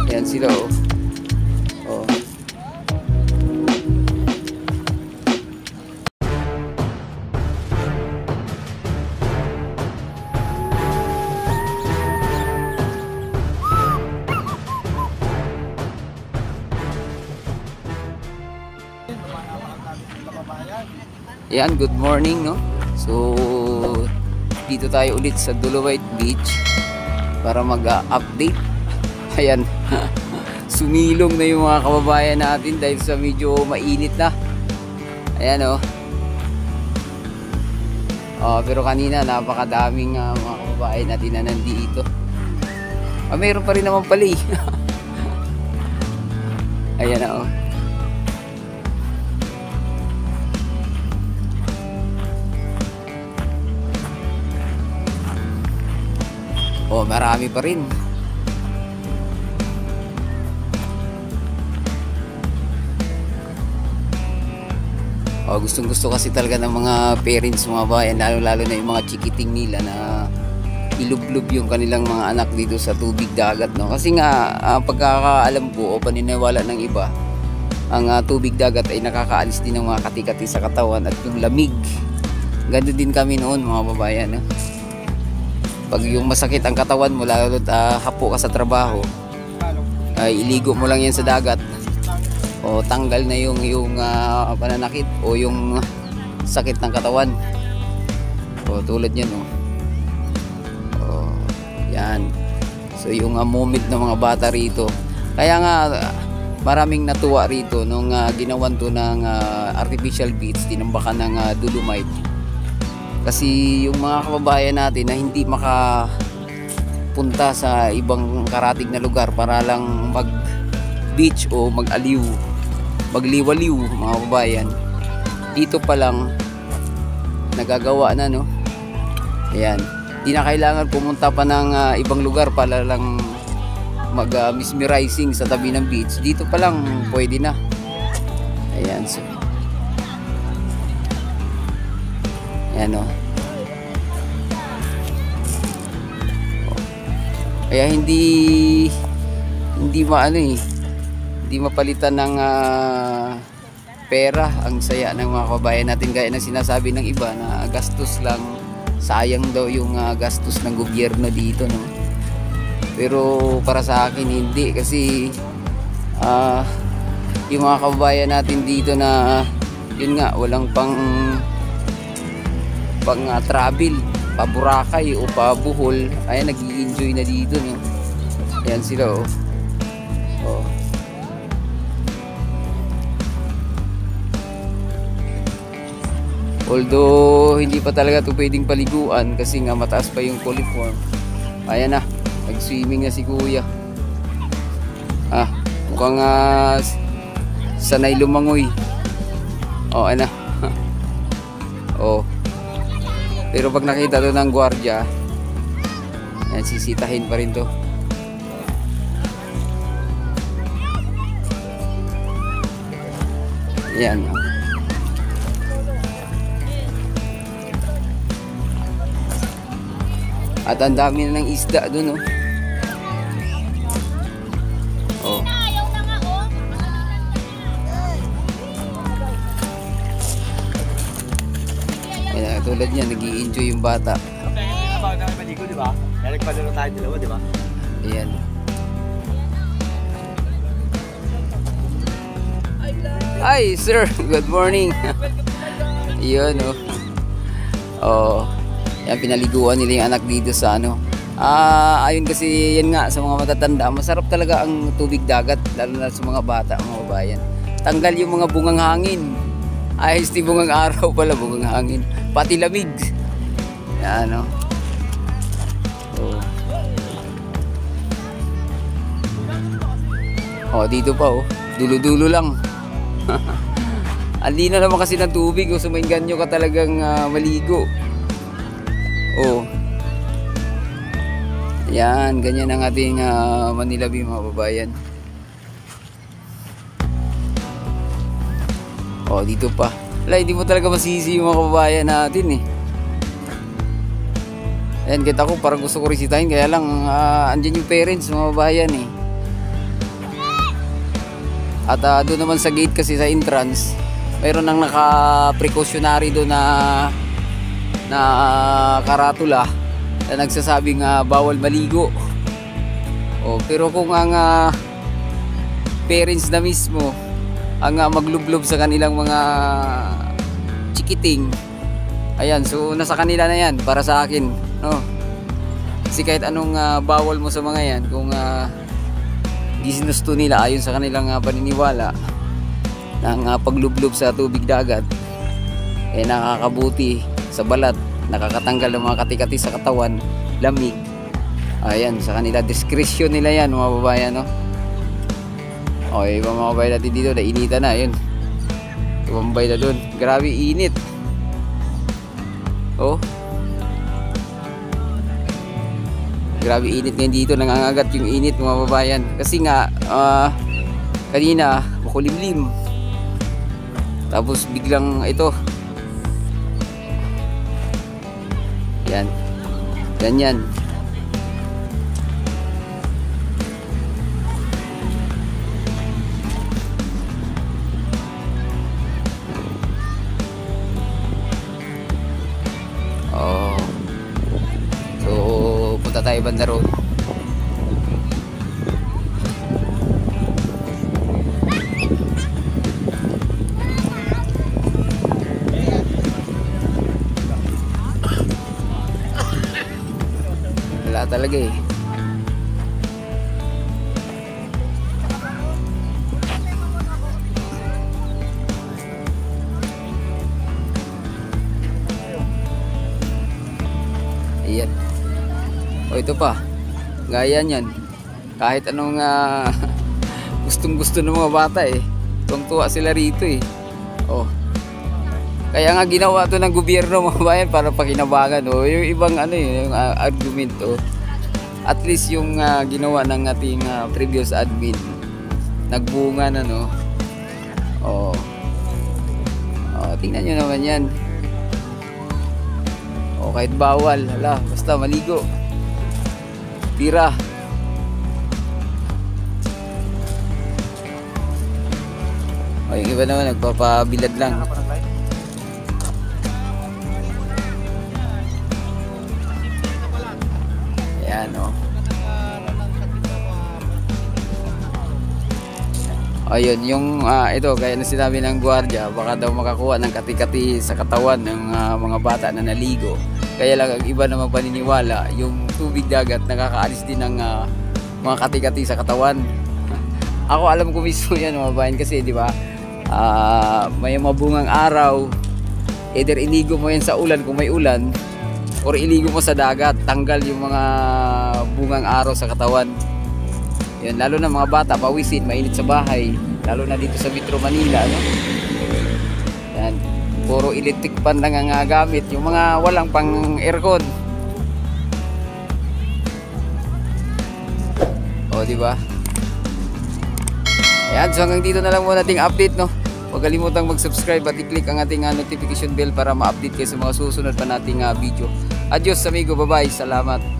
Ayan sila oh. Oh. Ayan, good morning no. So dito tayo ulit sa Dolomite Beach para mag-update. Ayan. Sumilong na yung mga kababayan natin dahil sa medyo mainit na. Ayan oh. Pero kanina napakadaming mga kababayan natin na nandito. Mayroon pa rin naman pala eh. Ayan oh. Oh, marami pa rin. Gustong-gusto kasi talaga ng mga parents, mga bayan, lalo-lalo na yung mga chikiting nila na ilublob yung kanilang mga anak dito sa tubig dagat, no? Kasi nga, pagkakaalam ko o paniniwala ng iba, ang tubig dagat ay nakakaalis din ng mga kati-kati sa katawan at yung lamig. Ganun din kami noon, mga babayan, no? Pag yung masakit ang katawan mo, lalo hapo ka sa trabaho, ay iligo mo lang yan sa dagat. O tanggal na yung pananakit o yung sakit ng katawan. O tulad yan o. Yan. So yung moment ng mga bata rito. Kaya nga maraming natuwa rito nung ginawan to ng artificial beach, tinambakan ng Dolomite. Kasi yung mga kababayan natin na hindi makapunta sa ibang karatig na lugar para lang mag beach o mag-aliw, magliwaliw, mga kababayan, dito pa lang nagagawa na, no? Ayan, di na kailangan pumunta pa ng ibang lugar para lang mag-mesmerizing sa tabi ng beach. Dito pa lang pwede na. Ayan, so ayan o. Kaya hindi mapalitan ng pera ang saya ng mga kababayan natin, gaya ng sinasabi ng iba na gastos lang, sayang daw yung gastos ng gobyerno dito, no? Pero para sa akin hindi, kasi yung mga kababayan natin dito na yun nga, walang pang travel, pa Boracay o pa Bohol, ay nag-i-enjoy na dito, no? Ayan sila oh. Oh. Although hindi pa talaga ito pwedeng paliguan kasi nga mataas pa yung coliform. Ayan na, nag-swimming na si kuya. Mukhang sanay lumangoy. Ayan na. Pero pag nakita to ng gwardiya, ayan, sisitahin pa rin to. Ayan. At ang dami na ng isda doon, oh. Ayan, tulad niya, nag-i-enjoy yung bata. Abang na maligo, di ba? Kaya nagpadalo tayo dalawa, di ba? Ayan. Hi, sir. Good morning. Yun, oh. Yan, pinaliguan nila yung anak dito sa ayun, kasi yan nga, sa mga matatanda, masarap talaga ang tubig dagat, lalo na sa mga bata, mga bayan. Tanggal yung mga bungang hangin. Ayos, di bungang araw pala, bungang hangin. Pati lamig. Yan, oh. Dito pa, oh. Dulo-dulo lang. Andi na naman kasi ng tubig, so mainganyo ka talagang maligo. Yan, ganyan ang ating Manila Bay, mga babayan. Dito pa. Hindi mo talaga masisi yung mga kababayan natin eh. Ayan, kita ko parang gusto ko resitahin, kaya lang andyan yung parents, mga kababayan eh. At doon naman sa gate kasi sa entrance, mayroon nang naka-precautionary doon na karatula na nagsasabing bawal maligo. Pero kung ang parents na mismo ang maglublob sa kanilang mga chikiting, ayan, so nasa kanila na yan para sa akin, no? Kasi kahit anong bawal mo sa mga yan, kung ginusto nila ayon sa kanilang paniniwala ng paglublob sa tubig dagat, nakakabuti sa balat, nakakatanggal ng mga kati-kati sa katawan, lamig. Ayan, sa kanila, discretion nila yan mga babayan, no? Okay, mga babayan natin dito, nainita na, yun. Tumambay na dun, grabe init. Grabe init ngayon dito, nangangagat yung init mga babayan. Kasi nga, kanina, makulimlim. Tapos biglang ito. Yan. Ganyan. So, punta tayo banda road. Wala talaga eh. Ayan. Ito pa. Gaya niyan. Kahit anong gustong-gusto ng mga bata eh. Tuwang-tuwa sila rito eh. Kaya nga ginawa to ng gobyerno mga bayan para pakinabangan. Yung ibang yung argument at least yung ginawa ng ating previous admin nagbunga na, no? Tingnan nyo naman yan. Kahit bawal, basta maligo, tira. Yung iba naman nagpapabilad lang. Ayan, ayun, yung ito, kaya na sinabi ng gwardiya, baka daw makakuha ng kati-kati sa katawan ng mga bata na naligo. Kaya lang ang iba naman paniniwala, yung tubig dagat nakakaalis din ng mga kati-kati sa katawan. Ako alam ko mismo yan mga bayan, kasi di ba, may mabungang araw, either iligo mo yan sa ulan kung may ulan, or iligo mo sa dagat, tanggal yung mga bungang araw sa katawan. Yan, lalo na mga bata, pawisin, mainit sa bahay, lalo na dito sa Metro Manila, no? Yan, puro electric pan lang ang gamit, yung mga walang pang aircon. Di ba? Ayan, so hanggang dito na lang muna ating update, no? Huwag kalimutang mag-subscribe at i-click ang ating notification bell para ma-update kayo sa mga susunod pa nating video. Adios amigo, bye-bye, salamat.